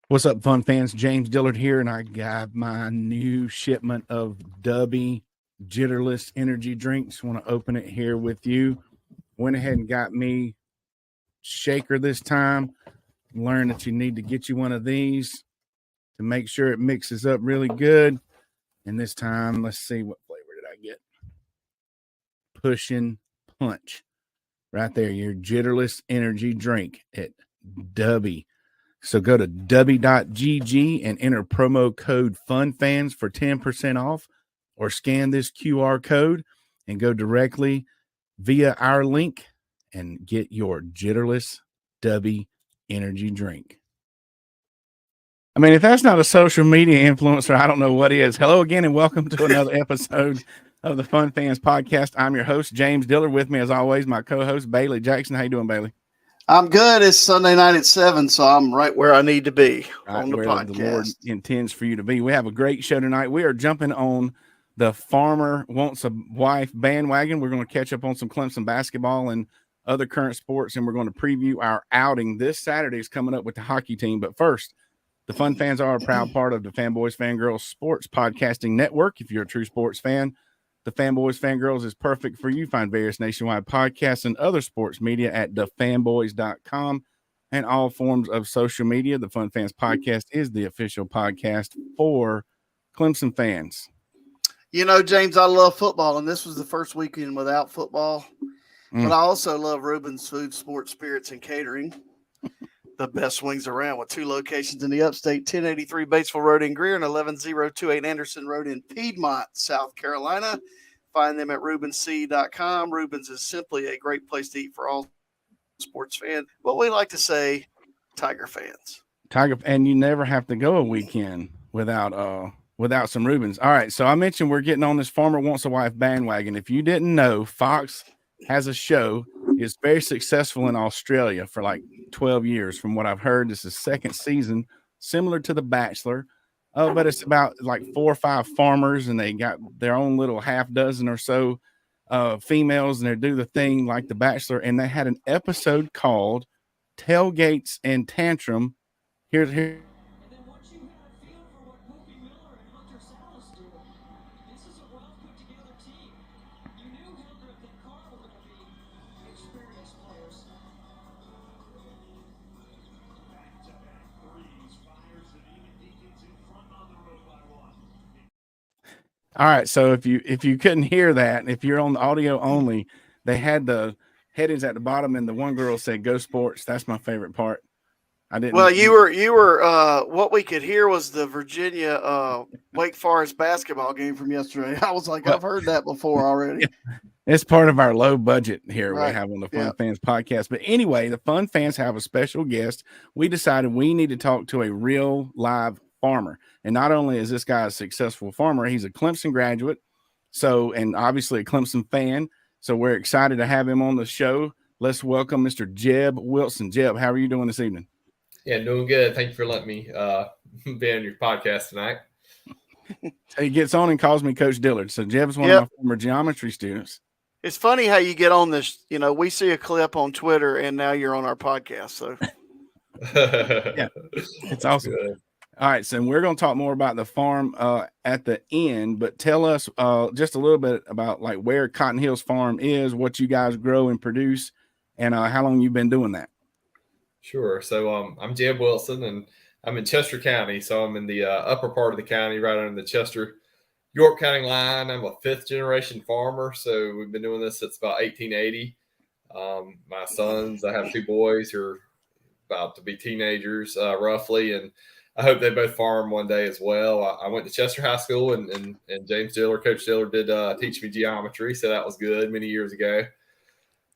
What's up, fun fans? James Dillard here, and I got my new shipment of Dubby Jitterless energy drinks. Want to open it here with you. Went ahead and got me shaker this time. Learned that you need to get you one of these to make sure it mixes up really good. And this time, let's see, what flavor did I get? Pushing Punch. Right there, your Jitterless energy drink at Dubby. So go to dubby.gg and enter promo code FUNFANS for 10% off, or scan this QR code and go directly via our link and get your Jitterless Dubby energy drink. I mean, if that's not a social media influencer, I don't know what is. Hello again, and welcome to another episode of the Fun Fans Podcast. I'm your host, James Dillard. With me, as always, my co-host, Bailey Jackson. How you doing, Bailey? I'm good. It's Sunday night at 7, so I'm right where I need to be on the podcast. The Lord intends for you to be. We have a great show tonight. We are jumping on the Farmer Wants a Wife bandwagon. We're going to catch up on some Clemson basketball and other current sports, and we're going to preview our outing. This Saturday is coming up with the hockey team. But first, the Fun Fans are a proud part of the Fanboys Fangirls Sports Podcasting Network. If you're a true sports fan, the Fanboys Fangirls is perfect for you. Find various nationwide podcasts and other sports media at thefanboys.com and all forms of social media. The Fun Fans Podcast is the official podcast for Clemson fans. You know, James, I love football, and this was the first weekend without football. But I also love Ruben's Food, Sports, Spirits, and Catering. The best wings around, with 2 locations in the upstate, 1083 Batesville Road in Greer and 11028 Anderson Road in Piedmont, South Carolina. Find them at rubensc.com. Rubens is simply a great place to eat for all sports fans. But we like to say Tiger fans. And you never have to go a weekend without some Rubens. All right, so I mentioned we're getting on this Farmer Wants a Wife bandwagon. If you didn't know, Fox has a show. It's very successful in Australia for like 12 years. From what I've heard, this is second season, similar to The Bachelor. But it's about like 4 or 5 farmers, and they got their own little half dozen or so females, and they do the thing like The Bachelor. And they had an episode called Tailgates and Tantrum. Here. All right, so if you couldn't hear that, if you're on the audio only, they had the headings at the bottom, and the one girl said "Go Sports." That's my favorite part. I didn't. Well, you were. What we could hear was the Virginia Wake Forest basketball game from yesterday. I was like, I've heard that before already. It's part of our low budget here right. We have on the Fun Fans Podcast. But anyway, the Fun Fans have a special guest. We decided we need to talk to a real live farmer. And not only is this guy a successful farmer, he's a Clemson graduate. So, and obviously a Clemson fan. So we're excited to have him on the show. Let's welcome Mr. Jeb Wilson. Jeb, how are you doing this evening? Yeah, doing good. Thank you for letting me be on your podcast tonight. He gets on and calls me Coach Dillard. So Jeb's one of my former geometry students. It's funny how you get on this. You know, we see a clip on Twitter, and now you're on our podcast. So, yeah, it's awesome. Good. All right, so we're going to talk more about the farm at the end, but tell us just a little bit about like where Cotton Hills Farm is, what you guys grow and produce, and how long you've been doing that. Sure. So I'm Jeb Wilson, and I'm in Chester County. So I'm in the upper part of the county, right under the Chester-York County line. I'm a 5th-generation farmer, so we've been doing this since about 1880. My sons, I have 2 boys who are about to be teenagers, roughly, and I hope they both farm one day as well. I went to Chester High School, and James Dillard, Coach Dillard, did teach me geometry, so that was good many years ago.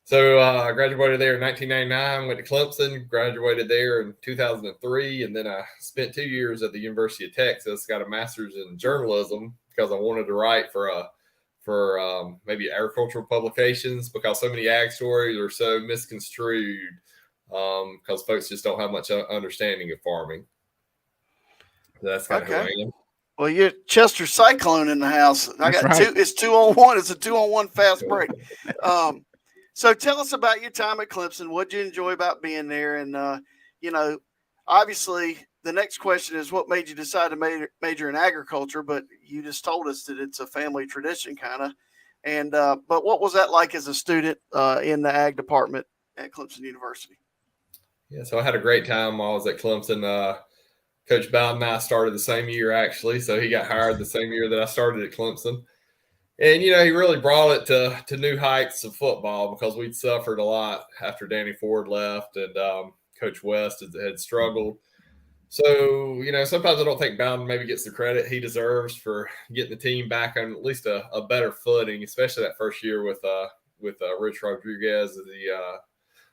So I graduated there in 1999, went to Clemson, graduated there in 2003, and then I spent 2 years at the University of Texas, got a master's in journalism because I wanted to write for maybe agricultural publications, because so many ag stories are so misconstrued because folks just don't have much understanding of farming. So that's kind of who I am. Well, you're Chester Cyclone in the house. I got right. 2. It's 2-on-1. It's a 2-on-1 fast break. So tell us about your time at Clemson. What did you enjoy about being there? And, obviously the next question is what made you decide to major in agriculture, but you just told us that it's a family tradition kind of. And, but what was that like as a student in the ag department at Clemson University? Yeah, so I had a great time while I was at Clemson. Coach Bowden and I started the same year, actually. So he got hired the same year that I started at Clemson. And, he really brought it to new heights of football because we'd suffered a lot after Danny Ford left and Coach West had struggled. So, sometimes I don't think Bowden maybe gets the credit he deserves for getting the team back on at least a better footing, especially that first year with Rich Rodriguez as the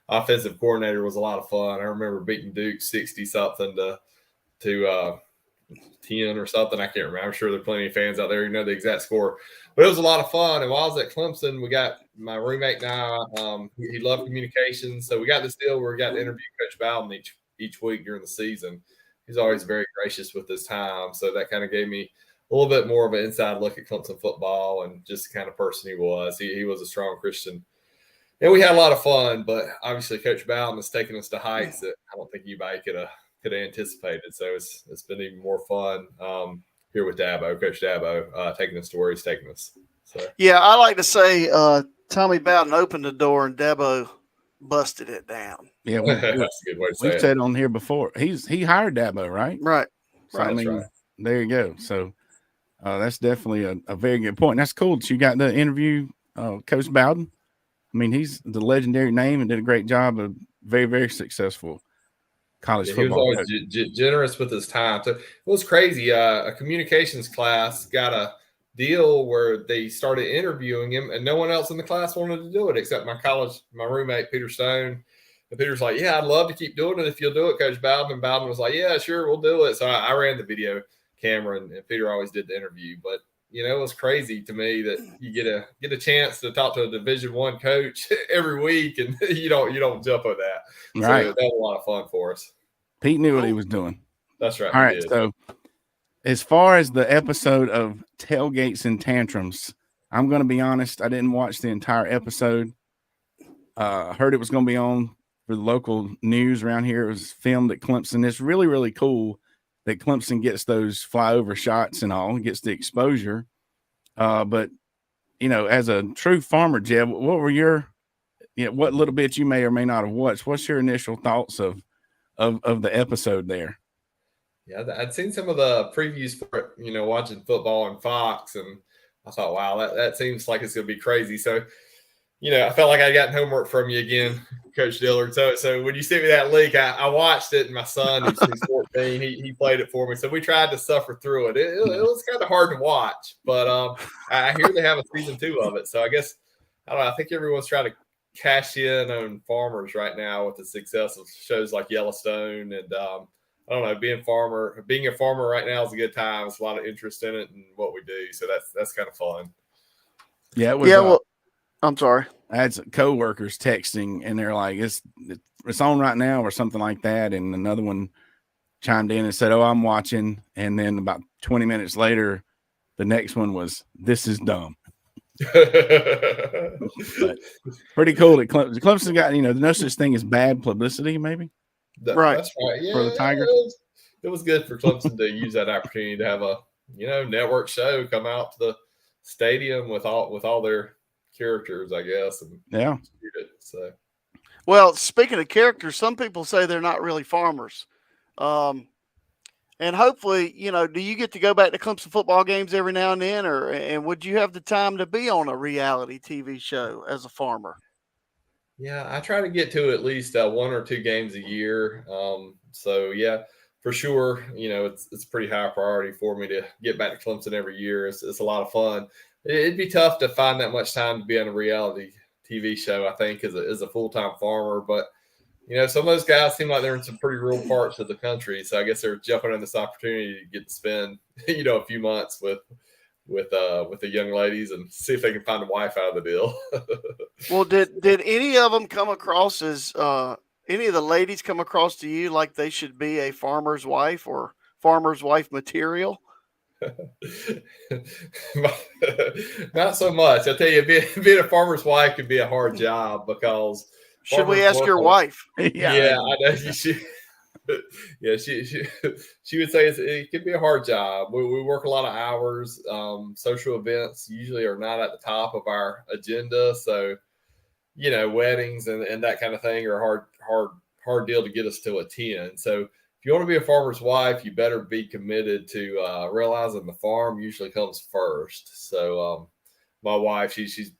offensive coordinator. Was a lot of fun. I remember beating Duke 60-something to 10 or something. I can't remember. I'm sure there are plenty of fans out there who know the exact score. But it was a lot of fun. And while I was at Clemson, we got my roommate now. He loved communications. So we got this deal where we got to interview Coach Bowden each week during the season. He's always very gracious with his time. So that kind of gave me a little bit more of an inside look at Clemson football and just the kind of person he was. He was a strong Christian. And we had a lot of fun. But obviously, Coach Bowden has taken us to heights that I don't think anybody could have anticipated. So it's been even more fun here with Coach Dabo, taking us to where he's taking us. So yeah, I like to say Tommy Bowden opened the door and Dabo busted it down. Yeah, that's a good way to say we've it. said on here before. He hired Dabo, right? Right. So, right. I mean, right. There you go. So that's definitely a very good point. That's cool that you got to interview Coach Bowden. I mean, he's the legendary name and did a great job of very, very successful college football. He was always generous with his time. So it was crazy. A communications class got a deal where they started interviewing him, and no one else in the class wanted to do it except my roommate Peter Stone. And Peter's like, "Yeah, I'd love to keep doing it if you'll do it, Coach Bowden." And Bowden was like, "Yeah, sure, we'll do it." So I ran the video camera, and Peter always did the interview. But it was crazy to me that you get a chance to talk to a Division I coach every week, and you don't jump on that. Right. So that was a lot of fun for us. Pete knew what he was doing. That's right. All right. So as far as the episode of Tailgates and Tantrums, I'm going to be honest. I didn't watch the entire episode. I heard it was going to be on for the local news around here. It was filmed at Clemson. It's really, really cool that Clemson gets those flyover shots and all, gets the exposure. But, as a true farmer, Jeb, what were your, what little bit you may or may not have watched? What's your initial thoughts of the episode there? Yeah, I'd seen some of the previews for it, watching football on Fox, and I thought, wow, that seems like it's going to be crazy. So, I felt like I got homework from you again, Coach Dillard. So when you sent me that link, I watched it, and my son, who's 14, he played it for me. So we tried to suffer through it. It was kind of hard to watch, but I hear they have a season 2 of it. So I guess, I don't know, I think everyone's trying to cash in on farmers right now with the success of shows like Yellowstone. And I don't know, being a farmer right now is a good time. There's a lot of interest in it and what we do. So that's kind of fun. Yeah, it was. Yeah, well, I'm sorry. I had some coworkers texting, and they're like, "It's on right now," or something like that. And another one chimed in and said, "Oh, I'm watching." And then about 20 minutes later, the next one was, "This is dumb." But pretty cool that Clemson got, no such thing as bad publicity, maybe. Right. That's right. Yeah, for the Tigers. It was good for Clemson to use that opportunity to have a network show come out to the stadium with all their characters, I guess, and yeah. So, well, speaking of characters, some people say they're not really farmers, and hopefully, do you get to go back to Clemson football games every now and then, and would you have the time to be on a reality TV show as a farmer? Yeah, I try to get to at least 1 or 2 games a year. So yeah, for sure. It's pretty high priority for me to get back to Clemson every year. It's a lot of fun. It'd be tough to find that much time to be on a reality TV show, I think, as a full-time farmer. But, some of those guys seem like they're in some pretty rural parts of the country. So I guess they're jumping on this opportunity to get to spend, a few months with the young ladies and see if they can find a wife out of the deal. Well, did any of them come across as any of the ladies come across to you like they should be a farmer's wife or farmer's wife material? Not so much. I tell you, being a farmer's wife can be a hard job because Should we farmers ask your wife? Yeah, I know you should. Yeah, she would say it can be a hard job. We work a lot of hours. Social events usually are not at the top of our agenda, so weddings and that kind of thing are hard deal to get us to attend. So if you want to be a farmer's wife, you better be committed to realizing the farm usually comes first. So my wife, she's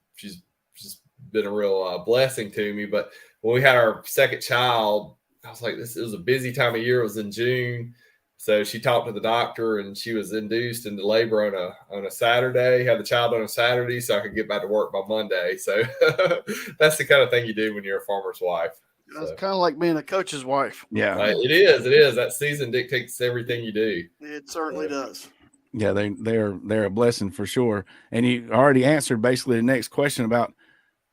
been a real blessing to me. But when we had our second child, I was like, it was a busy time of year. It was in June. So she talked to the doctor and she was induced into labor on a Saturday, had the child on a Saturday so I could get back to work by Monday. So that's the kind of thing you do when you're a farmer's wife. It's kind of like being a coach's wife. Yeah, it is. That season dictates everything you do. It certainly does. Yeah, they're a blessing for sure. And you already answered basically the next question about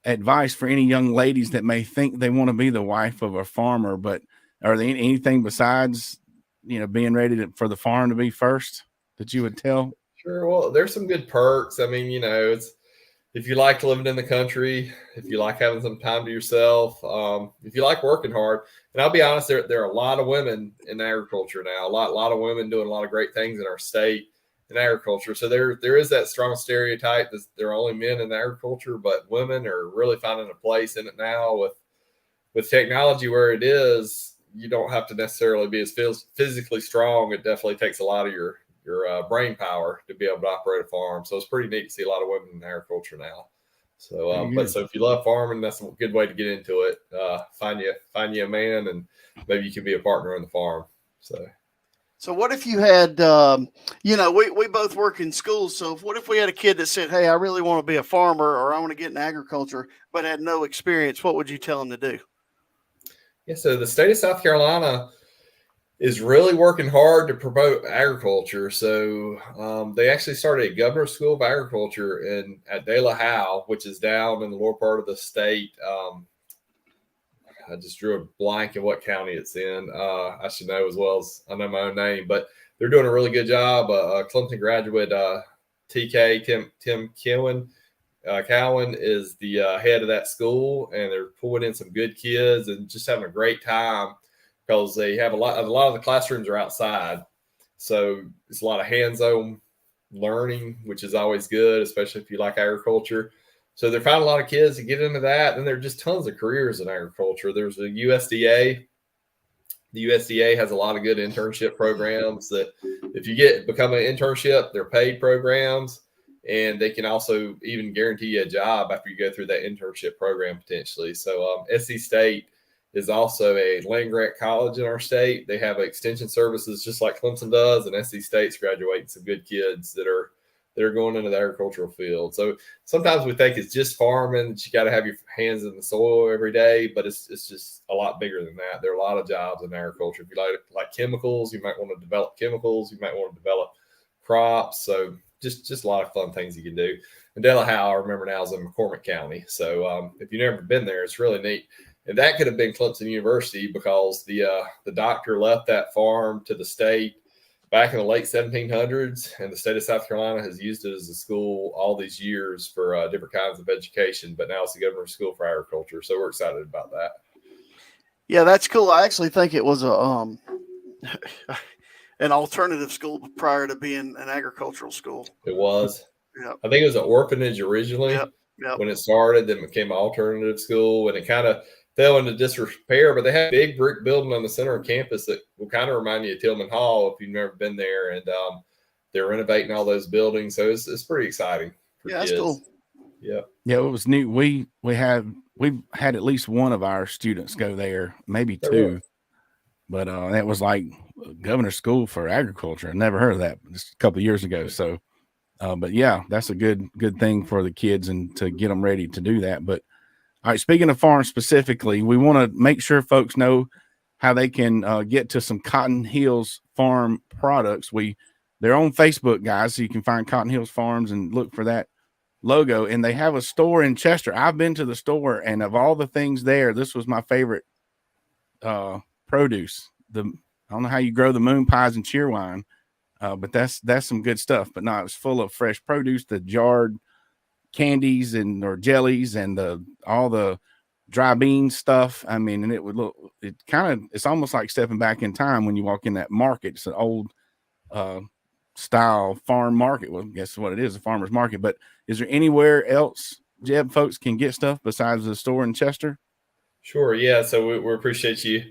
advice for any young ladies that may think they want to be the wife of a farmer, but are there anything besides being ready for the farm to be first that you would tell? Sure. Well, there's some good perks. I mean, it's if you like living in the country, if you like having some time to yourself, if you like working hard, and I'll be honest, there are a lot of women in agriculture now, a lot of women doing a lot of great things in our state in agriculture. So there is that strong stereotype that there are only men in agriculture, but women are really finding a place in it now with technology where it is. You don't have to necessarily be as physically strong. It definitely takes a lot of your brain power to be able to operate a farm. So it's pretty neat to see a lot of women in agriculture now. So, so if you love farming, that's a good way to get into it. Find you a man, and maybe you can be a partner on the farm. So what if you had, we both work in schools. So what if we had a kid that said, "Hey, I really want to be a farmer, or I want to get in agriculture," but had no experience? What would you tell them to do? Yeah, so the state of South Carolina is really working hard to promote agriculture. So they actually started a governor's school of agriculture at De La Howe, which is down in the lower part of the state. I just drew a blank in what county it's in. I should know as well as I know my own name, but they're doing a really good job. Clemson graduate TK Tim Cowan is the head of that school, and they're pulling in some good kids and just having a great time because they have a lot of the classrooms are outside. So it's a lot of hands-on learning, which is always good, especially if you like agriculture. So they're finding a lot of kids to get into that. And there are just tons of careers in agriculture. There's a USDA. The USDA has a lot of good internship programs that if you become an internship, they're paid programs. And they can also even guarantee you a job after you go through that internship program potentially. So SC State is also a land grant college in our state. They have extension services just like Clemson does, and SC State's graduating some good kids that are going into the agricultural field. So sometimes we think it's just farming, that you got to have your hands in the soil every day, but it's just a lot bigger than that. There are a lot of jobs in agriculture. If you like chemicals, you might want to develop chemicals. You might want to develop crops. So just a lot of fun things you can do. And De La Howe, I remember now, is in McCormick County. So if you've never been there, it's really neat. And that could have been Clemson University because the doctor left that farm to the state back in the late 1700s, and the state of South Carolina has used it as a school all these years for different kinds of education, but now it's the governor's school for agriculture. So we're excited about that. Yeah, that's cool. I actually think it was an alternative school prior to being an agricultural school. It was. Yeah. I think it was an orphanage originally when it started, then became an alternative school, and it kind of fell into disrepair, but they have a big brick building on the center of campus that will kind of remind you of Tillman Hall if you've never been there. And they're renovating all those buildings. So it's pretty exciting for kids. That's cool. Yeah. Yeah, it was neat. We've had at least one of our students go there, maybe two. But that was like governor's school for agriculture. I never heard of that just a couple of years ago. So but yeah, that's a good thing for the kids and to get them ready to do that. But all right, speaking of farms specifically, we want to make sure folks know how they can get to some Cotton Hills Farm products. They're on Facebook, guys, so you can find Cotton Hills Farms and look for that logo. And they have a store in Chester. I've been to the store, and of all the things there, this was my favorite produce. I don't know how you grow the moon pies and cheerwine, But that's some good stuff. But no, it was full of fresh produce, the jarred candies or jellies, and all the dry bean stuff. I mean, and it's almost like stepping back in time when you walk in that market. It's an old style farm market. Well, guess what it is, a farmer's market. But is there anywhere else, Jeb, folks can get stuff besides the store in Chester? Sure. Yeah. So we appreciate you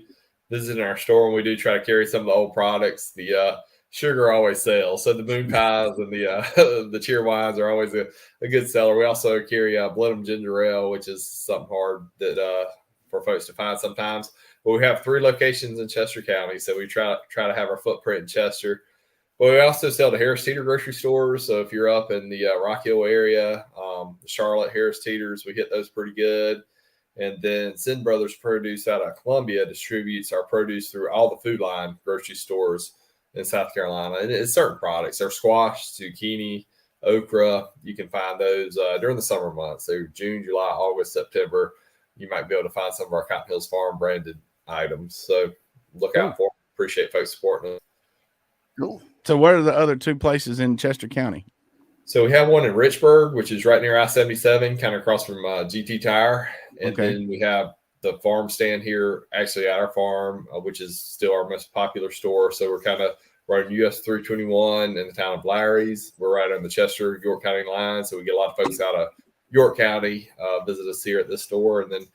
visiting our store, and we do try to carry some of the old products. The sugar always sells. So the moon pies and the the cheer wines are always a good seller. We also carry Blenheim ginger ale, which is something hard that for folks to find sometimes. But we have 3 locations in Chester County, so we try to have our footprint in Chester. But we also sell to Harris Teeter grocery stores. So if you're up in the Rock Hill area, Charlotte, Harris Teeters, we hit those pretty good. And then Sin Brothers Produce out of Columbia distributes our produce through all the Food Line grocery stores in South Carolina. And it's certain products. They're squash, zucchini, okra. You can find those during the summer months. So June, July, August, September. You might be able to find some of our Cotton Hills Farm branded items. So look out for them. Appreciate folks supporting us. Cool. So what are the other 2 places in Chester County? So we have one in Richburg, which is right near I-77, kind of across from GT Tire. And then we have the farm stand here, actually at our farm, which is still our most popular store. So we're kind of running US 321 in the town of Larry's. We're right on the Chester, York County line. So we get a lot of folks out of York County visit us here at this store. And then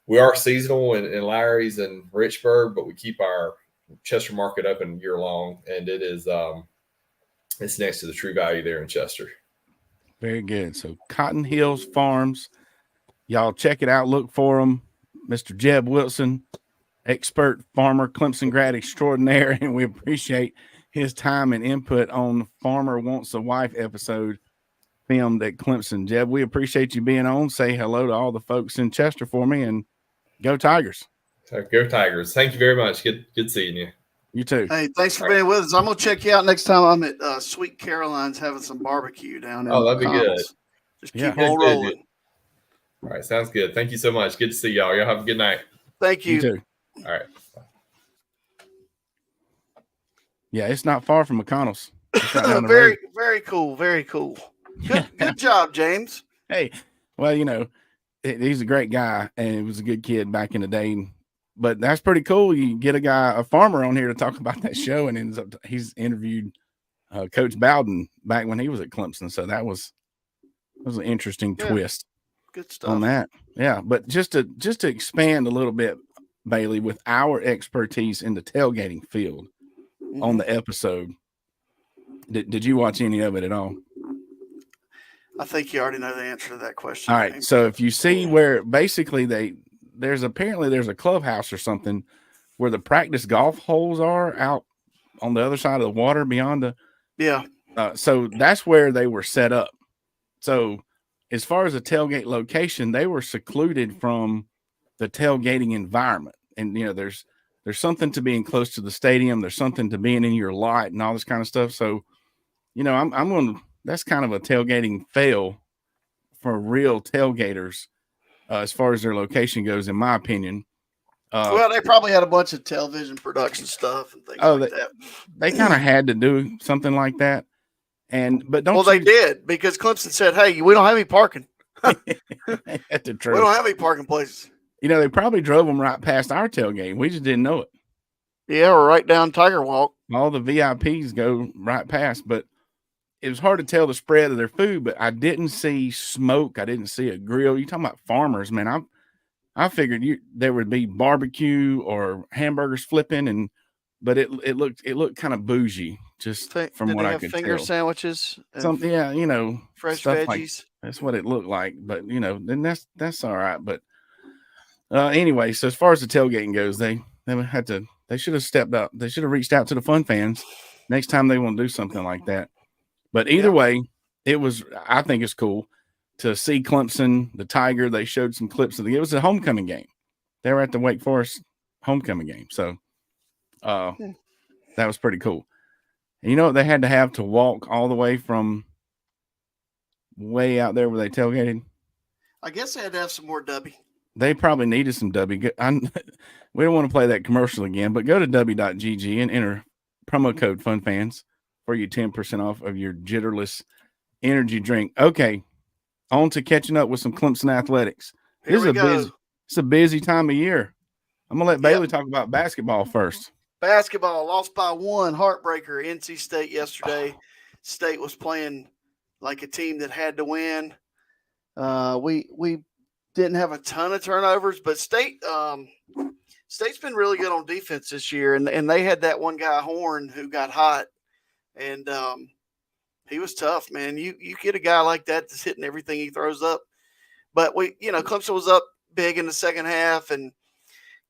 we are seasonal in Larry's and Richburg, but we keep our Chester market open year long. And it is it's next to the True Value there in Chester. Very good. So Cotton Hills Farms, y'all check it out. Look for them. Mr. Jeb Wilson, expert farmer, Clemson grad extraordinaire, and we appreciate his time and input on Farmer Wants a Wife episode filmed at Clemson. Jeb, we appreciate you being on. Say hello to all the folks in Chester for me, and go Tigers. Go Tigers. Thank you very much. Good seeing you. You too. Hey, thanks for being with us. I'm going to check you out next time I'm at Sweet Caroline's having some barbecue down there. Oh, that'd be good. Just keep on rolling. Good. All right. Sounds good. Thank you so much. Good to see y'all. Y'all have a good night. Thank you. You too. All right. Yeah, it's not far from McConnell's. Right very cool. Very cool. Good job, James. Hey, well, he's a great guy, and he was a good kid back in the day. But that's pretty cool. You get a farmer on here to talk about that show, and he's interviewed Coach Bowden back when he was at Clemson. So that was an interesting twist. Good stuff on that. Yeah, but just to expand a little bit, Bailey, with our expertise in the tailgating field on the episode, did you watch any of it at all? I think you already know the answer to that question. All right. James. So if you see where basically there's a clubhouse or something where the practice golf holes are out on the other side of the water beyond so that's where they were set up. So as far as the tailgate location, they were secluded from the tailgating environment. And, there's something to being close to the stadium. There's something to being in your lot and all this kind of stuff. So, that's kind of a tailgating fail for real tailgaters as far as their location goes, in my opinion. Well, they probably had a bunch of television production stuff and things like that. They kind of had to do something like that. But they did, because Clemson said, "Hey, we don't have any parking. That's the truth. We don't have any parking places." They probably drove them right past our tailgate. We just didn't know it. Yeah, or right down Tiger Walk. All the VIPs go right past, but it was hard to tell the spread of their food. But I didn't see smoke. I didn't see a grill. You talking about farmers, man? I figured there would be barbecue or hamburgers flipping, but it looked kind of bougie. Just from what I could tell. Finger sandwiches. Something, fresh stuff veggies. That's what it looked like. But then that's all right. But anyway, so as far as the tailgating goes, they should have stepped up. They should have reached out to the fun fans next time they want to do something like that. But either way, I think it's cool to see Clemson, the Tiger. They showed some clips it was a homecoming game. They were at the Wake Forest homecoming game. So that was pretty cool. And you know what they had to have to walk all the way from way out there where they tailgated? I guess they had to have some more W. They probably needed some W. We don't want to play that commercial again, but go to w.gg and enter promo code FUNFANS for you 10% off of your Jitterless energy drink. Okay, on to catching up with some Clemson athletics. Here we go. It's a busy time of year. I'm going to let Bailey talk about basketball first. Basketball lost by 1, heartbreaker. NC State yesterday. State was playing like a team that had to win. We didn't have a ton of turnovers, but State's been really good on defense this year, and they had that one guy Horn who got hot, and he was tough, man. You get a guy like that that's hitting everything he throws up, but Clemson was up big in the second half and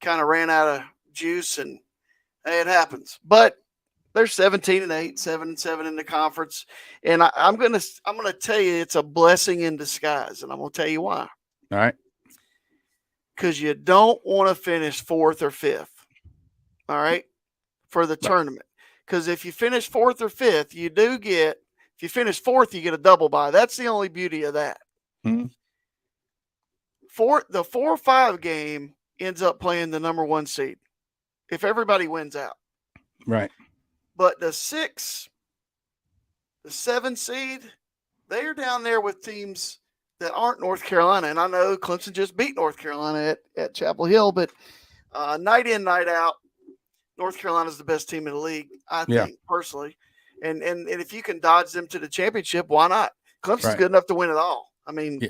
kind of ran out of juice, and hey, it happens. But they're 17-8, 7-7 in the conference, and I'm gonna tell you it's a blessing in disguise, and I'm gonna tell you why. All right. Because you don't want to finish 4th or 5th, all right, for the tournament. Because if you finish 4th or 5th, if you finish 4th, you get a double bye. That's the only beauty of that. Mm-hmm. The 4-5 game ends up playing the number 1 seed if everybody wins out. Right. But the 7 seed, they're down there with teams that aren't North Carolina. And I know Clemson just beat North Carolina at Chapel Hill, but night in, night out, North Carolina's the best team in the league, I think, personally. And if you can dodge them to the championship, why not? Clemson's good enough to win it all. I mean,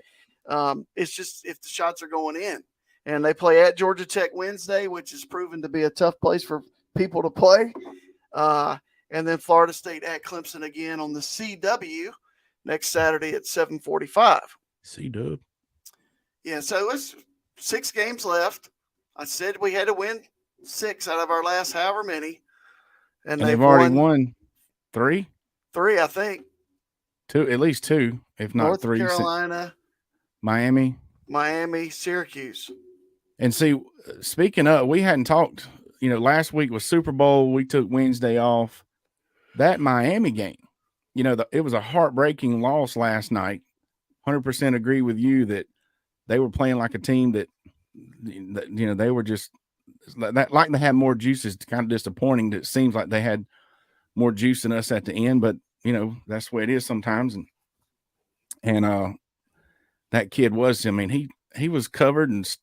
it's just if the shots are going in. And they play at Georgia Tech Wednesday, which has proven to be a tough place for people to play. And then Florida State at Clemson again on the CW next Saturday at 7:45. C-Dub. Yeah, so it's 6 games left. I said we had to win 6 out of our last however many. And they've already won 3? 3, I think. 2, at least 2, if not North 3. North Carolina. Miami, Syracuse. And see, speaking of, we hadn't talked, last week was Super Bowl. We took Wednesday off. That Miami game, it was a heartbreaking loss last night. 100% agree with you that they were playing like a team that they were just like they had more juice. Is kind of disappointing. It seems like they had more juice than us at the end, but that's the way it is sometimes. And that kid was, he was covered and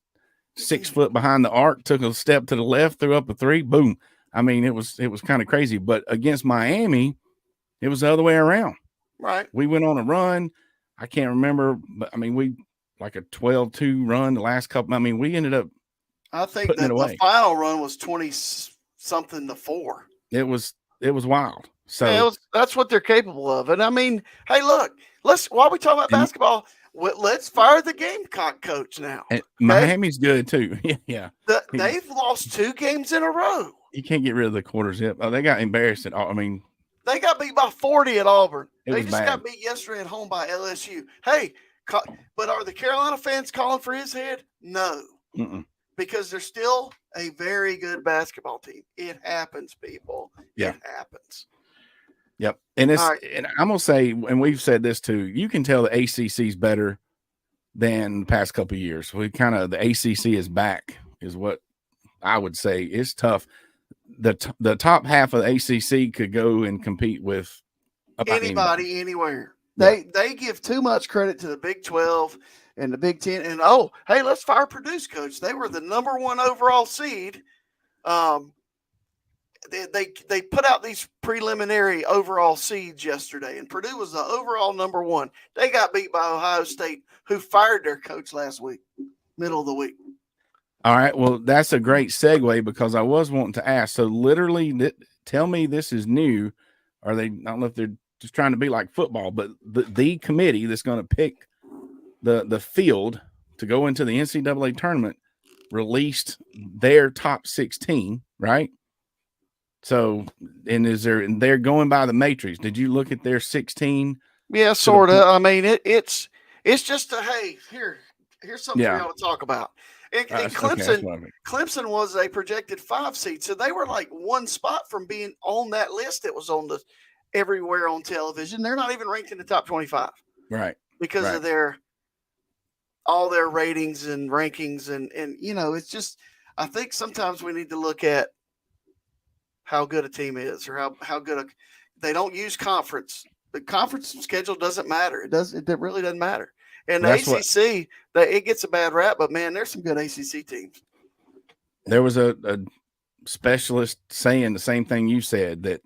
6 foot behind the arc, took a step to the left, threw up a 3, boom. It was kind of crazy, but against Miami, it was the other way around. Right. We went on a run. I can't remember, but we like a 12-2 run the last couple. We ended up. I think that the final run was 20-something to 4. It was wild. So that's what they're capable of. And hey, look, while we talk about basketball, let's fire the Gamecock coach now. Okay? Miami's good too. Yeah. They've lost 2 games in a row. You can't get rid of the quarter zip. Oh, they got embarrassed at all. They got beat by 40 at Auburn. They just bad. got beat yesterday at home by LSU. Hey, but are the Carolina fans calling for his head? No. Mm-mm. Because they're still a very good basketball team. It happens, people. Yeah. It happens. Yep. And and I'm going to say, and we've said this too, you can tell the ACC is better than the past couple of years. The ACC is back is what I would say. It's tough. The top half of the ACC could go and compete with anybody, anywhere. Yeah. They give too much credit to the Big 12 and the Big 10. And hey, let's fire Purdue's coach. They were the number 1 overall seed. They put out these preliminary overall seeds yesterday, and Purdue was the overall number 1. They got beat by Ohio State, who fired their coach last week, middle of the week. All right. Well, that's a great segue because I was wanting to ask. So literally tell me this is new. Are they, I don't know if they're just trying to be like football, but the committee that's going to pick the field to go into the NCAA tournament released their top 16, right? So, and they're going by the matrix. Did you look at their 16? Yeah, sort of. It's just hey, here's something we ought to talk about. And Clemson was a projected 5 seed, so they were like 1 spot from being on that list that was on everywhere on television. They're not even ranked in the top 25, right? Because of all their ratings and rankings, and it's just, I think sometimes we need to look at how good a team is, or how good a they don't use conference. The conference schedule doesn't matter. It really doesn't matter. And the That's what- ACC, it gets a bad rap, but man, there's some good ACC teams. There was a specialist saying the same thing you said, that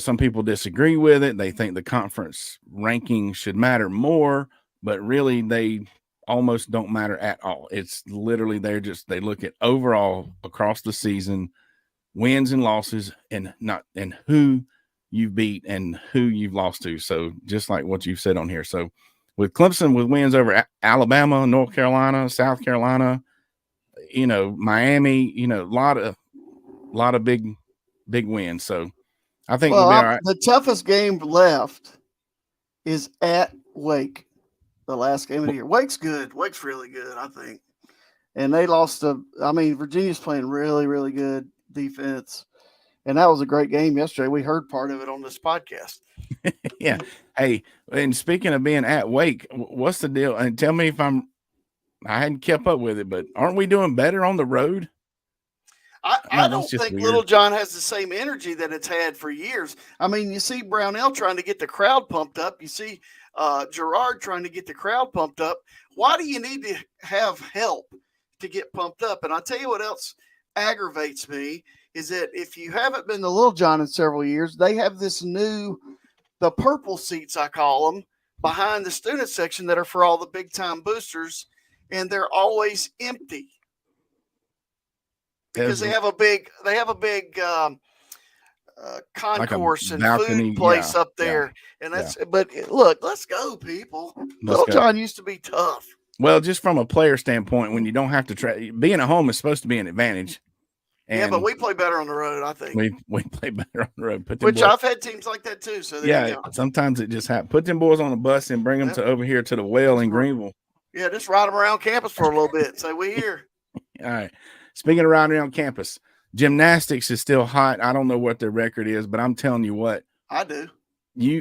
some people disagree with it. They think the conference ranking should matter more, but really they almost don't matter at all. It's literally they look at overall across the season, wins and losses, and who you've beat and who you've lost to. So just like what you've said on here. So with Clemson, with wins over Alabama, North Carolina, South Carolina, Miami, a lot of big wins. So I think we'll be all right. The toughest game left is at Wake, the last game of the year. Wake's good. Wake's really good, I think. And they lost Virginia's playing really, really good defense. And that was a great game yesterday. We heard part of it on this podcast. Yeah. Hey, and speaking of being at Wake, what's the deal? And tell me if I hadn't kept up with it, but aren't we doing better on the road? I don't think weird. Little John has the same energy that it's had for years. I mean, you see Brownell trying to get the crowd pumped up. You see Gerard trying to get the crowd pumped up. Why do you need to have help to get pumped up? And I'll tell you what else aggravates me is that if you haven't been to Little John in several years, they have this the purple seats, I call them, behind the student section that are for all the big-time boosters, and they're always empty. Because they have a big concourse like and food place up there. And but look, let's go, people. Little John used to be tough. Well, just from a player standpoint, when you don't have to being at home is supposed to be an advantage. And but we play better on the road, I think. We play better on the road. I've had teams like that too. So sometimes it just happens. Put them boys on a bus and bring them to over here to the well in Greenville. Yeah, just ride them around campus for a little bit. Say, we here. All right. Speaking of riding around campus, gymnastics is still hot. I don't know what their record is, but I'm telling you what. I do.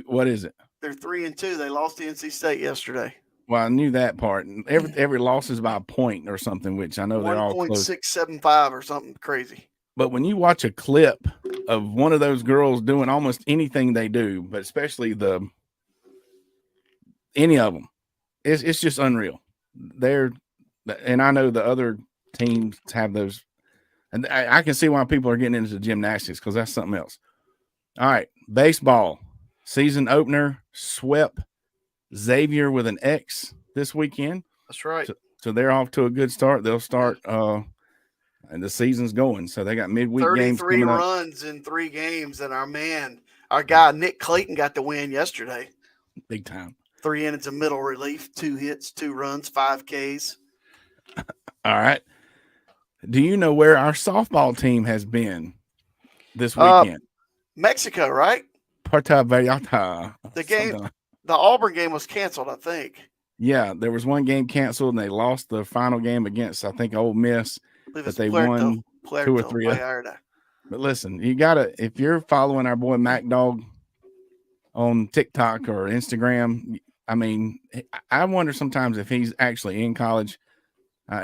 What is it? They're 3-2. They lost to NC State yesterday. Well, I knew that part. Every loss is by a point or something, which I know they're all close. 1.675 or something crazy. But when you watch a clip of one of those girls doing almost anything they do, but especially any of them, it's just unreal. And I know the other teams have those, and I can see why people are getting into gymnastics, because that's something else. All right, baseball season opener swept Xavier with an X this weekend. That's right. So they're off to a good start. They'll start and the season's going. So they got midweek games. 33 runs in 3 games, and our guy Nick Clayton got the win yesterday. Big time. 3 innings of middle relief, 2 hits, 2 runs, 5 Ks. All right. Do you know where our softball team has been this weekend? Mexico, right? Puerto Vallarta. The Auburn game was canceled, I think. Yeah, there was one game canceled, and they lost the final game against, I think, Ole Miss. But they won 2 or 3. But listen, you gotta, if you're following our boy Mac Dog on TikTok or Instagram, I mean, I wonder sometimes if he's actually in college.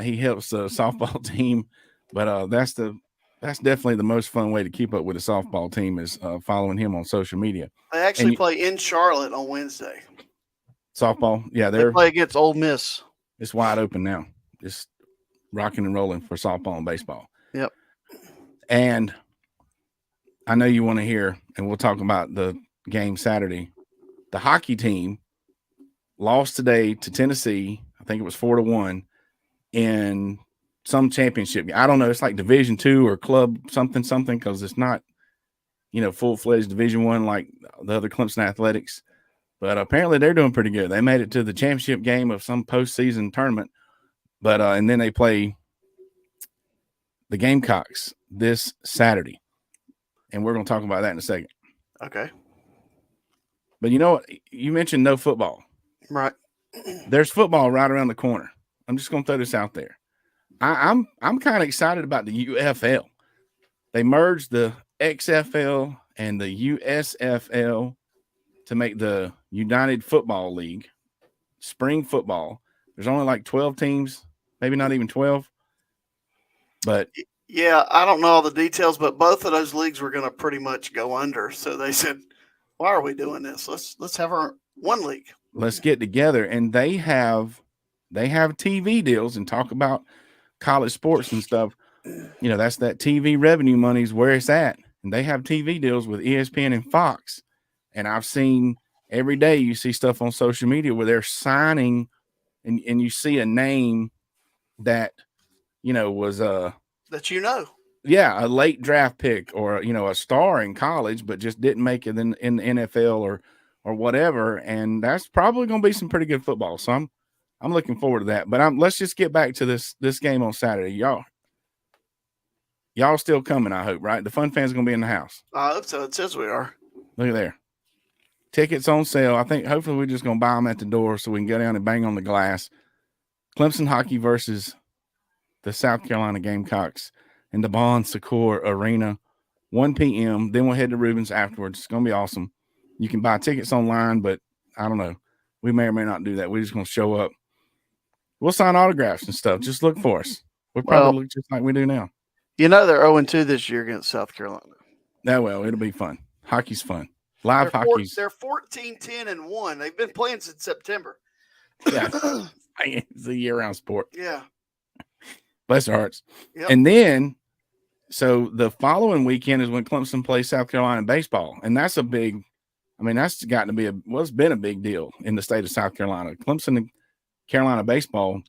He helps the softball team, but that's definitely the most fun way to keep up with the softball team is following him on social media. They actually play in Charlotte on Wednesday. Softball, yeah, they play against Ole Miss. It's wide open now. Just rocking and rolling for softball and baseball. Yep. And I know you want to hear, and we'll talk about the game Saturday. The hockey team lost today to Tennessee. I think it was 4-1 in some championship. I don't know. It's like Division II or club something, because it's not, full-fledged Division I like the other Clemson Athletics. But apparently they're doing pretty good. They made it to the championship game of some postseason tournament. But and then they play the Gamecocks this Saturday. And we're going to talk about that in a second. Okay. But you know what? You mentioned no football. Right. There's football right around the corner. I'm just going to throw this out there. I'm kind of excited about the UFL. They merged the XFL and the USFL to make the United Football League, spring football. There's only like 12 teams, maybe not even 12. But yeah, I don't know all the details, but both of those leagues were going to pretty much go under. So they said, why are we doing this? Let's have our one league. Let's get together. And they have TV deals and talk about college sports and stuff. You know, that's that TV revenue money's where it's at. And they have TV deals with ESPN and Fox. And I've seen every day you see stuff on social media where they're signing and you see a name that, you know, was that you know. Yeah, a late draft pick or, you know, a star in college, but just didn't make it in the NFL or whatever. And that's probably going to be some pretty good football. So I'm looking forward to that. But let's just get back to this game on Saturday. Y'all still coming, I hope, right? The Fun Fans are going to be in the house. I hope so. It says we are. Look at there. Tickets on sale. I think hopefully we're just going to buy them at the door so we can go down and bang on the glass. Clemson hockey versus the South Carolina Gamecocks in the Bon Secours Arena, 1 p.m. Then we'll head to Rubens afterwards. It's going to be awesome. You can buy tickets online, but I don't know. We may or may not do that. We're just going to show up. We'll sign autographs and stuff. Just look for us. We'll probably look just like we do now. You know they're 0-2 this year against South Carolina. Yeah, well, it'll be fun. Hockey's fun. Live hockey. They're 14-10-1. They've been playing since September. Yeah. It's a year-round sport. Yeah. Bless their hearts. Yep. And then, so the following weekend is when Clemson plays South Carolina baseball. And that's a big, I mean, that's gotten to be it's been a big deal in the state of South Carolina. Clemson and Carolina baseball,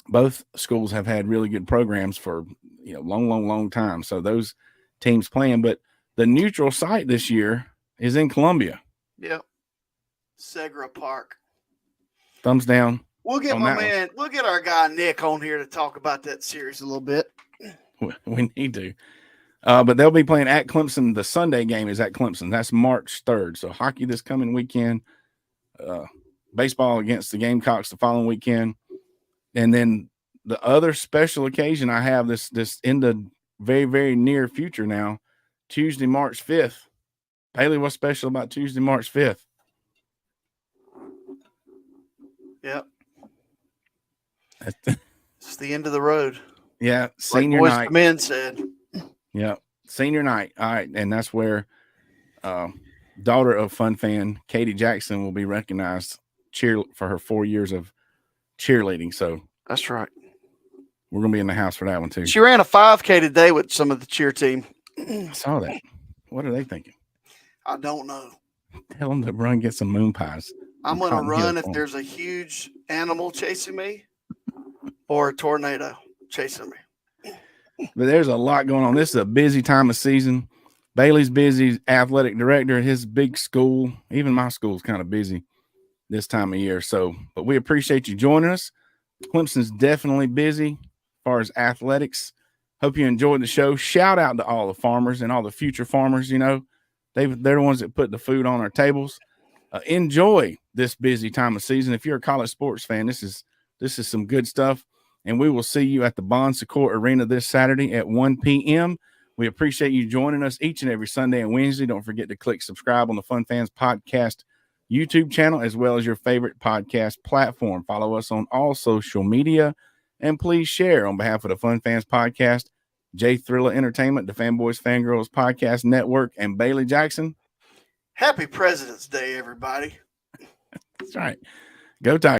both schools have had really good programs for, you know, long time. So those teams playing, but the neutral site this year is in Columbia. Yep. Segra Park. Thumbs down. We'll get we'll get our guy Nick on here to talk about that series a little bit. We need to. But they'll be playing at Clemson. The Sunday game is at Clemson. That's March 3rd. So hockey this coming weekend. Baseball against the Gamecocks the following weekend. And then the other special occasion I have this in the very, very near future now, Tuesday, March 5th. Bailey, what's special about Tuesday, March 5th? Yep. It's the end of the road. Yeah, senior like night. The men said. Yeah, senior night. All right, and that's where daughter of Fun Fan Katie Jackson will be recognized for her 4 years of cheerleading. So that's right. We're gonna be in the house for that one too. She ran a 5K today with some of the cheer team. I saw that. What are they thinking? I don't know. Tell them to run get some moon pies. I'm going to run if there's a huge animal chasing me or a tornado chasing me. But there's a lot going on. This is a busy time of season. Bailey's busy, athletic director at his big school. Even my school's kind of busy this time of year. So, but we appreciate you joining us. Clemson's definitely busy as far as athletics. Hope you enjoyed the show. Shout out to all the farmers and all the future farmers. You know, they're the ones that put the food on our tables. Enjoy this busy time of season. If you're a college sports fan, this is some good stuff. And we will see you at the Bon Secours Arena this Saturday at 1 p.m. We appreciate you joining us each and every Sunday and Wednesday. Don't forget to click subscribe on the Fun Fans Podcast YouTube channel, as well as your favorite podcast platform. Follow us on all social media, and please share. On behalf of the Fun Fans Podcast, Jay Thriller Entertainment, the Fanboys Fangirls Podcast Network, and Bailey Jackson. Happy President's Day, everybody. That's right. Go Tigers.